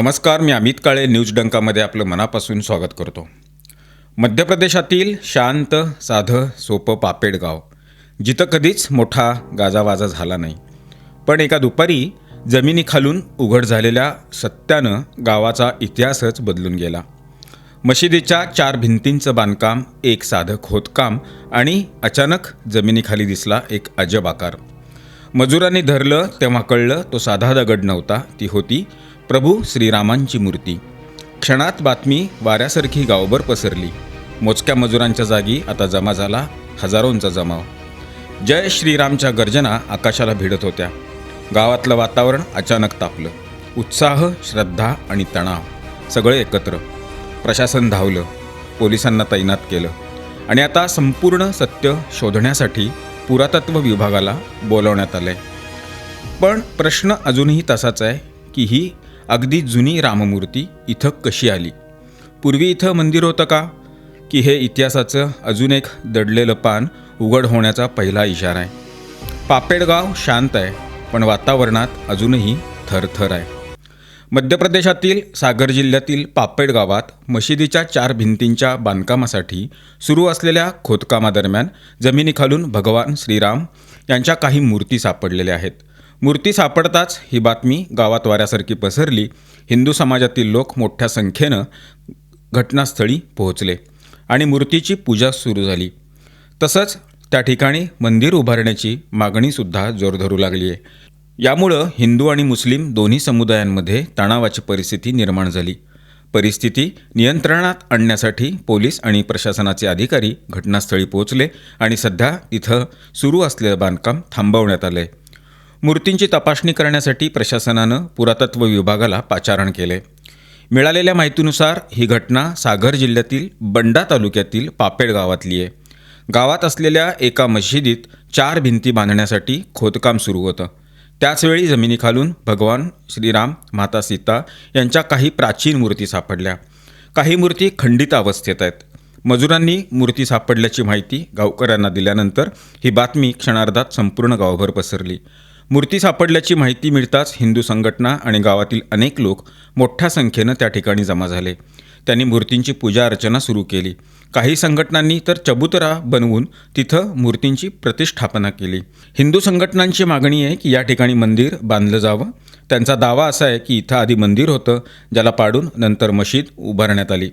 नमस्कार, मी अमित काळे न्यूज डंकामध्ये आपलं मनापासून स्वागत करतो. मध्य प्रदेशातील शांत, साधं, सोपं पापेड गाव, जिथं कधीच मोठा गाजावाजा झाला नाही, पण एका दुपारी जमिनीखालून उघड झालेल्या सत्यानं गावाचा इतिहासच बदलून गेला. मशिदीच्या 4 भिंतींचं बांधकाम, एक साधं खोदकाम आणि अचानक जमिनीखाली दिसला एक अजब आकार. मजुरांनी धरलं तेव्हा कळलं तो साधा दगड नव्हता, ती होती प्रभू श्रीरामांची मूर्ती. क्षणात बातमी वाऱ्यासारखी गावभर पसरली. मोजक्या मजुरांच्या जागी आता जमा झाला हजारोंचा जमाव. जय श्रीरामच्या गर्जना आकाशाला भिडत होत्या. गावातलं वातावरण अचानक तापलं. उत्साह, श्रद्धा आणि तणाव सगळे एकत्र. प्रशासन धावलं, पोलिसांना तैनात केलं आणि आता संपूर्ण सत्य शोधण्यासाठी पुरातत्व विभागाला बोलवण्यात आलंय. पण प्रश्न अजूनही तसाच आहे की ही अगदी जुनी राममूर्ती इथं कशी आली? पूर्वी इथं मंदिर होतं का? की हे इतिहासाचं अजून एक दडलेलं पान उघड होण्याचा पहिला इशारा आहे? पापेड गाव शांत आहे, पण वातावरणात अजूनही थरथर आहे. मध्य प्रदेशातील सागर जिल्ह्यातील पापेड गावात मशिदीच्या 4 भिंतींच्या बांधकामासाठी सुरू असलेल्या खोदकामादरम्यान जमिनीखालून भगवान श्रीराम यांच्या काही मूर्ती सापडलेल्या आहेत. मूर्ती सापडताच ही बातमी गावात वाऱ्यासारखी पसरली. हिंदू समाजातील लोक मोठ्या संख्येनं घटनास्थळी पोहोचले आणि मूर्तीची पूजा सुरू झाली. तसंच त्या ठिकाणी मंदिर उभारण्याची मागणीसुद्धा जोर धरू लागली आहे. यामुळं हिंदू आणि मुस्लिम दोन्ही समुदायांमध्ये तणावाची परिस्थिती निर्माण झाली. परिस्थिती नियंत्रणात आणण्यासाठी पोलीस आणि प्रशासनाचे अधिकारी घटनास्थळी पोहोचले आणि सध्या तिथं सुरू असलेलं बांधकाम थांबवण्यात आलं आहे. मूर्तींची तपासणी करण्यासाठी प्रशासनानं पुरातत्व विभागाला पाचारण केले. मिळालेल्या माहितीनुसार ही घटना सागर जिल्ह्यातील बंडा तालुक्यातील पापेड गावातली आहे. गावात असलेल्या एका मशिदीत 4 भिंती बांधण्यासाठी खोदकाम सुरू होतं. त्याचवेळी जमिनीखालून भगवान श्रीराम, माता सीता यांच्या काही प्राचीन मूर्ती सापडल्या. काही मूर्ती खंडित अवस्थेत आहेत. मजुरांनी मूर्ती सापडल्याची माहिती गावकऱ्यांना दिल्यानंतर ही बातमी क्षणार्धात संपूर्ण गावभर पसरली. मूर्ती सापडल्याची माहिती मिळताच हिंदू संघटना आणि गावातील अनेक लोक मोठ्या संख्येनं त्या ठिकाणी जमा झाले. त्यांनी मूर्तींची पूजा अर्चना सुरू केली. काही संघटनांनी तर चबुतरा बनवून तिथं मूर्तींची प्रतिष्ठापना केली. हिंदू संघटनांची मागणी आहे की या ठिकाणी मंदिर बांधलं जावं. त्यांचा दावा असा आहे की इथं आधी मंदिर होतं, ज्याला पाडून नंतर मशीद उभारण्यात आली.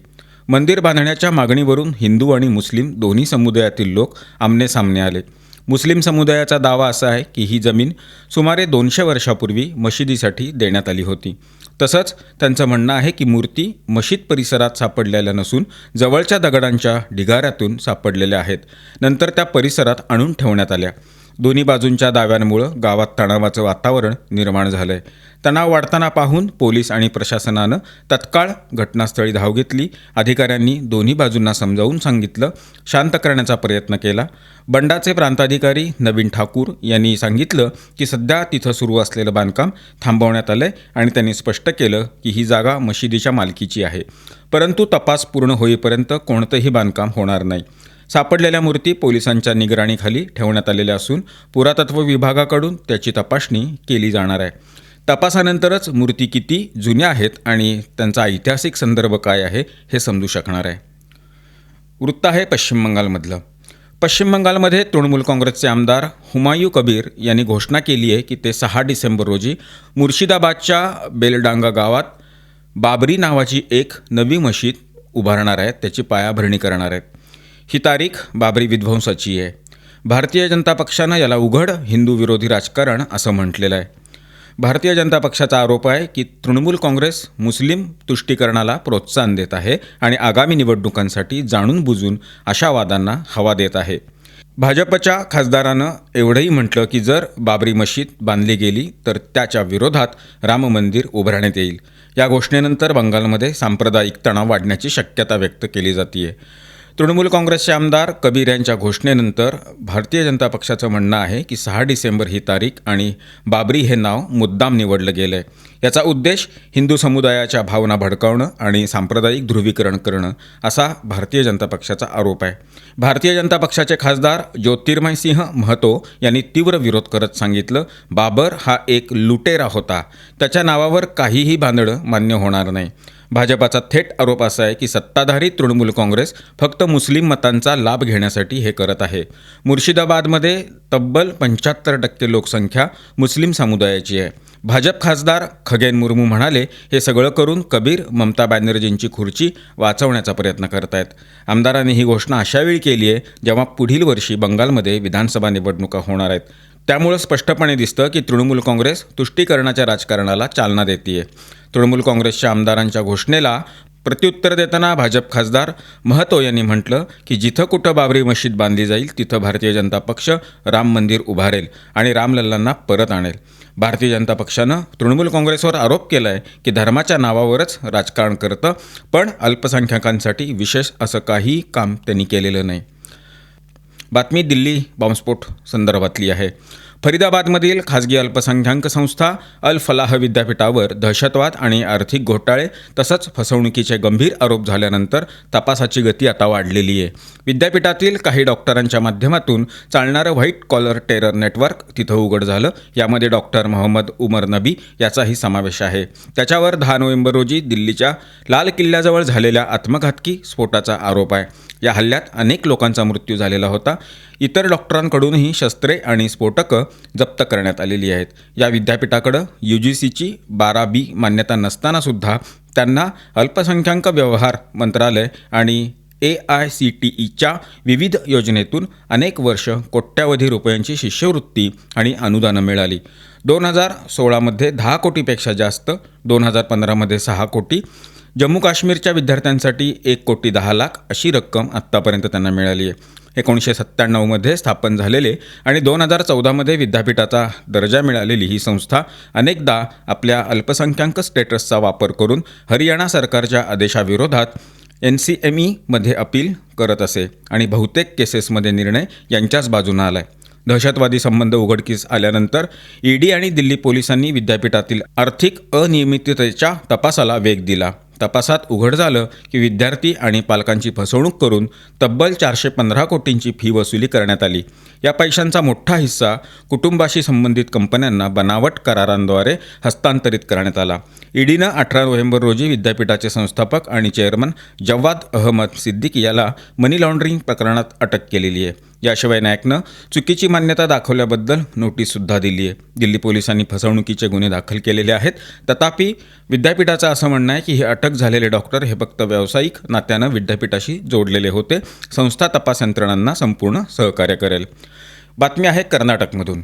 मंदिर बांधण्याच्या मागणीवरून हिंदू आणि मुस्लिम दोन्ही समुदायातील लोक आमनेसामने आले. मुस्लिम समुदायाचा दावा असा आहे की ही जमीन सुमारे 200 वर्षापूर्वी मशिदीसाठी देण्यात आली होती. तसंच त्यांचं म्हणणं आहे की मूर्ती मशीद परिसरात सापडलेल्या नसून जवळच्या दगडांच्या ढिगाऱ्यातून सापडलेल्या आहेत. नंतर त्या परिसरात आणून ठेवण्यात आल्या. दोन्ही बाजूंच्या दाव्यांमुळं गावात तणावाचं वातावरण निर्माण झालं आहे. तणाव वाढताना पाहून पोलीस आणि प्रशासनानं तत्काळ घटनास्थळी धाव घेतली. अधिकाऱ्यांनी दोन्ही बाजूंना समजावून सांगितलं, शांत करण्याचा प्रयत्न केला. बंडाचे प्रांताधिकारी नवीन ठाकूर यांनी सांगितलं की सध्या तिथं सुरू असलेलं बांधकाम थांबवण्यात आलं आहे आणि त्यांनी स्पष्ट केलं की ही जागा मशिदीच्या मालकीची आहे, परंतु तपास पूर्ण होईपर्यंत कोणतंही बांधकाम होणार नाही. सापडलेल्या मूर्ती पोलिसांच्या निगराणीखाली ठेवण्यात आलेल्या असून पुरातत्व विभागाकडून त्याची तपासणी केली जाणार आहे. तपासानंतरच मूर्ती किती जुन्या आहेत आणि त्यांचा ऐतिहासिक संदर्भ काय आहे हे समजू शकणार आहे. वृत्त आहे पश्चिम बंगालमधलं. पश्चिम बंगालमध्ये तृणमूल काँग्रेसचे आमदार हुमायूं कबीर यांनी घोषणा केली आहे की ते 6 डिसेंबर रोजी मुर्शिदाबादच्या बेलडांगा गावात बाबरी नावाची एक नवी मशीद उभारणार आहेत, त्याची पायाभरणी करणार आहेत. ही तारीख बाबरी विध्वंसाची आहे. भारतीय जनता पक्षानं याला उघड हिंदू विरोधी राजकारण असं म्हटलेलं आहे. भारतीय जनता पक्षाचा आरोप आहे की तृणमूल काँग्रेस मुस्लिम तुष्टीकरणाला प्रोत्साहन देत आहे आणि आगामी निवडणुकांसाठी जाणून बुजून अशा वादांना हवा देत आहे. भाजपच्या खासदारानं एवढंही म्हटलं की जर बाबरी मशीद बांधली गेली तर त्याच्या विरोधात राम मंदिर उभारण्यात येईल. या घोषणेनंतर बंगालमध्ये सांप्रदायिक तणाव वाढण्याची शक्यता व्यक्त केली जाते. तृणमूल काँग्रेसचे आमदार कबीर यांच्या घोषणेनंतर भारतीय जनता पक्षाचं म्हणणं आहे की 6 डिसेंबर ही तारीख आणि बाबरी हे नाव मुद्दाम निवडलं गेलं आहे. याचा उद्देश हिंदू समुदायाच्या भावना भडकावणं आणि सांप्रदायिक ध्रुवीकरण करणं असा भारतीय जनता पक्षाचा आरोप आहे. भारतीय जनता पक्षाचे खासदार ज्योतिर्मय सिंह महतो यांनी तीव्र विरोध करत सांगितलं, बाबर हा एक लुटेरा होता, त्याच्या नावावर काहीही बांधणं मान्य होणार नाही. भाजपाचा थेट आरोप असा आहे की सत्ताधारी तृणमूल काँग्रेस फक्त मुस्लिम मतांचा लाभ घेण्यासाठी हे करत आहे. मुर्शिदाबादमध्ये तब्बल 75% लोकसंख्या मुस्लिम समुदायाची आहे. भाजप खासदार खगेन मुर्मू म्हणाले, हे सगळं करून कबीर ममता बॅनर्जींची खुर्ची वाचवण्याचा प्रयत्न करतायत. आमदारांनी ही घोषणा अशावेळी केली आहे जेव्हा पुढील वर्षी बंगालमध्ये विधानसभा निवडणुका होणार आहेत. त्यामुळं स्पष्टपणे दिसतं की तृणमूल काँग्रेस तुष्टीकरणाच्या राजकारणाला चालना देते. तृणमूल काँग्रेसच्या आमदारांच्या घोषणेला प्रत्युत्तर देताना भाजप खासदार महतो यांनी म्हटलं की जिथं कुठं बाबरी मशीद बांधली जाईल तिथं भारतीय जनता पक्ष राम मंदिर उभारेल आणि रामलल्लांना परत आणेल. भारतीय जनता पक्षानं तृणमूल काँग्रेसवर आरोप केला आहे की धर्माच्या नावावरच राजकारण करतं, पण अल्पसंख्याकांसाठी विशेष असं काही काम त्यांनी केलेलं नाही. बातमी दिल्ली बॉम्बस्फोट संदर्भातली आहे. फरीदाबादमधील खाजगी अल्पसंख्याक संस्था अल फलाह विद्यापीठावर दहशतवाद आणि आर्थिक घोटाळे तसंच फसवणुकीचे गंभीर आरोप झाल्यानंतर तपासाची गती आता वाढलेली आहे. विद्यापीठातील काही डॉक्टरांच्या माध्यमातून चालणारं व्हाईट कॉलर टेरर नेटवर्क तिथं उघड झालं. यामध्ये डॉक्टर मोहम्मद उमर नबी याचाही समावेश आहे. त्याच्यावर 10 नोव्हेंबर रोजी दिल्लीच्या लाल किल्ल्याजवळ झालेल्या आत्मघातकी स्फोटाचा आरोप आहे. या हल्ल्यात अनेक लोकांचा मृत्यू झालेला होता. इतर डॉक्टरांकडूनही शस्त्रे आणि स्फोटकं जप्त करण्यात आलेली आहेत. या विद्यापीठाकडं UGCची 12B मान्यता नसतानासुद्धा त्यांना अल्पसंख्याक व्यवहार मंत्रालय आणि AICTEच्या विविध योजनेतून अनेक वर्ष कोट्यावधी रुपयांची शिष्यवृत्ती आणि अनुदानं मिळाली. 2016मध्ये 10 कोटीपेक्षा जास्त, 2015मध्ये 6 कोटी, जम्मू काश्मीरच्या विद्यार्थ्यांसाठी 1,10,00,000 अशी रक्कम आत्तापर्यंत त्यांना मिळाली आहे. 1997मध्ये स्थापन झालेले आणि 2014मध्ये विद्यापीठाचा दर्जा मिळालेली ही संस्था अनेकदा आपल्या अल्पसंख्याक स्टेटसचा वापर करून हरियाणा सरकारच्या आदेशाविरोधात NCMEमध्ये अपील करत असे आणि बहुतेक केसेसमध्ये निर्णय यांच्याच बाजूने आला आहे. दहशतवादी संबंध उघडकीस आल्यानंतर ED आणि दिल्ली पोलिसांनी विद्यापीठातील आर्थिक अनियमिततेच्या तपासाला वेग दिला. तपासात उघड झालं की विद्यार्थी आणि पालकांची फसवणूक करून तब्बल 415 कोटींची फी वसुली करण्यात आली. या पैशांचा मोठा हिस्सा कुटुंबाशी संबंधित कंपन्यांना बनावट करारांद्वारे हस्तांतरित करण्यात आला. EDनं 18 नोव्हेंबर रोजी विद्यापीठाचे संस्थापक आणि चेअरमन जव्वाद अहमद सिद्दीकी याला मनी लॉन्ड्रिंग प्रकरणात अटक केलेली आहे. याशिवाय नायकनं चुकीची मान्यता दाखवल्याबद्दल नोटीससुद्धा दिली आहे. दिल्ली पोलिसांनी फसवणुकीचे गुन्हे दाखल केलेले आहेत. तथापि विद्यापीठाचं असं म्हणणं आहे की हे अटक झालेले डॉक्टर हे फक्त व्यावसायिक नात्यानं विद्यापीठाशी जोडलेले होते. संस्था तपास यंत्रणांना संपूर्ण सहकार्य करेल. बातमी आहे कर्नाटकमधून.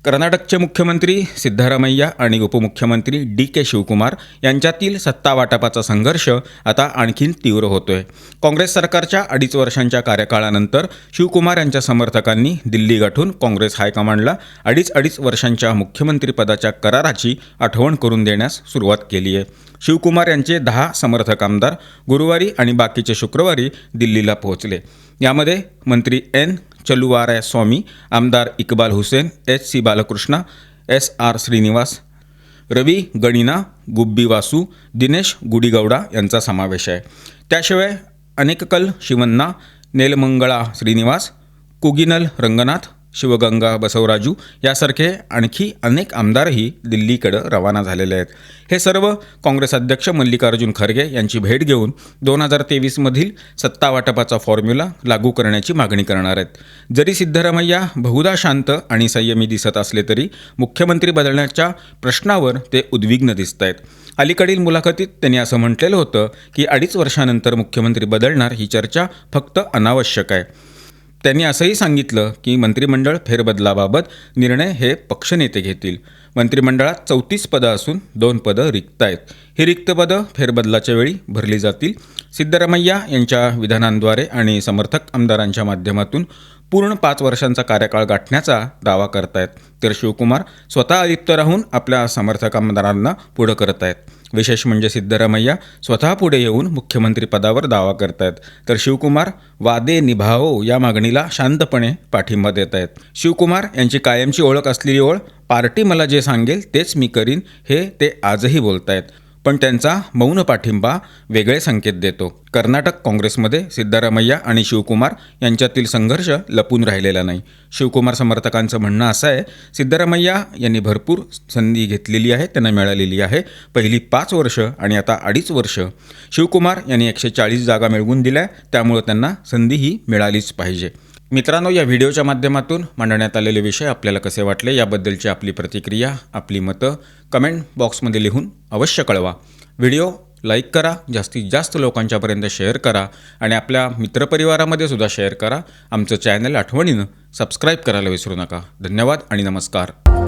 कर्नाटकचे मुख्यमंत्री सिद्धरामय्या आणि उपमुख्यमंत्री DK शिवकुमार यांच्यातील सत्ता वाटपाचा संघर्ष आता आणखीन तीव्र होतोय. काँग्रेस सरकारच्या 2.5 वर्षांच्या कार्यकाळानंतर शिवकुमार यांच्या समर्थकांनी दिल्ली गाठून काँग्रेस हायकमांडला 2.5 वर्षांच्या मुख्यमंत्रीपदाच्या कराराची आठवण करून देण्यास सुरुवात केली आहे. शिवकुमार यांचे 10 समर्थक आमदार गुरुवारी आणि बाकीचे शुक्रवारी दिल्लीला पोहोचले. यामध्ये मंत्री N. चलुवारायस्वामी, आमदार इक्बाल हुसेन, HC बालकृष्णा, SR श्रीनिवास, रवी गणिना, गुब्बी वासू, दिनेश गुडीगौडा यांचा समावेश आहे. त्याशिवाय अनेककल शिवन्ना, नेलमंगळा श्रीनिवास, कुगिनल रंगनाथ, शिवगंगा बसवराजू यासारखे आणखी अनेक आमदारही दिल्लीकडं रवाना झालेले आहेत. हे सर्व काँग्रेस अध्यक्ष मल्लिकार्जुन खरगे यांची भेट घेऊन 2023मधील सत्ता वाटपाचा फॉर्म्युला लागू करण्याची मागणी करणार आहेत. जरी सिद्धरामय्या बहुधा शांत आणि संयमी दिसत असले तरी मुख्यमंत्री बदलण्याच्या प्रश्नावर ते उद्विग्न दिसत आहेत. अलीकडील मुलाखतीत त्यांनी असं म्हटलेलं होतं की 2.5 वर्षानंतर मुख्यमंत्री बदलणार ही चर्चा फक्त अनावश्यक आहे. त्यांनी असंही सांगितलं की मंत्रिमंडळ फेरबदलाबाबत निर्णय हे पक्षनेते घेतील. मंत्रिमंडळात 34 पदं असून 2 पदं रिक्त आहेत. ही रिक्त पदं फेरबदलाच्या वेळी भरली जातील. सिद्धरामय्या यांच्या विधानांद्वारे आणि समर्थक आमदारांच्या माध्यमातून पूर्ण 5 वर्षांचा कार्यकाळ गाठण्याचा दावा करतायत, तर शिवकुमार स्वतः अलिप्त राहून आपल्या समर्थक आमदारांना पुढं करत आहेत. विशेष म्हणजे सिद्धरामय्या स्वतः पुढे येऊन मुख्यमंत्रीपदावर दावा करत आहेत, तर शिवकुमार वादे निभाओ या मागणीला शांतपणे पाठिंबा देत आहेत. शिवकुमार यांची कायमची ओळख असलेली ओळ, पार्टी मला जे सांगेल तेच मी करीन, हे ते आजही बोलत आहेत. पण त्यांचा मौन पाठिंबा वेगळे संकेत देतो. कर्नाटक काँग्रेसमध्ये सिद्धरामय्या आणि शिवकुमार यांच्यातील संघर्ष लपून राहिलेला नाही. शिवकुमार समर्थकांचं म्हणणं असं आहे, सिद्धरामय्या यांनी भरपूर संधी घेतलेली आहे, त्यांना मिळालेली आहे. पहिली 5 वर्ष आणि आता 2.5 वर्ष शिवकुमार यांनी 140 जागा मिळवून दिल्या, त्यामुळं त्यांना संधी ही मिळालीच पाहिजे. मित्रांनो, या व्हिडिओच्या माध्यमातून मांडण्यात आलेले विषय आपल्याला कसे वाटले याबद्दलची आपली प्रतिक्रिया, आपली मतं कमेंट बॉक्समध्ये लिहून अवश्य कळवा. व्हिडिओ लाईक करा, जास्तीत जास्त लोकांच्यापर्यंत शेअर करा आणि आपल्या मित्रपरिवारामध्ये सुद्धा शेअर करा. आमचं चॅनल आठवणीनं सबस्क्राईब करायला विसरू नका. धन्यवाद आणि नमस्कार.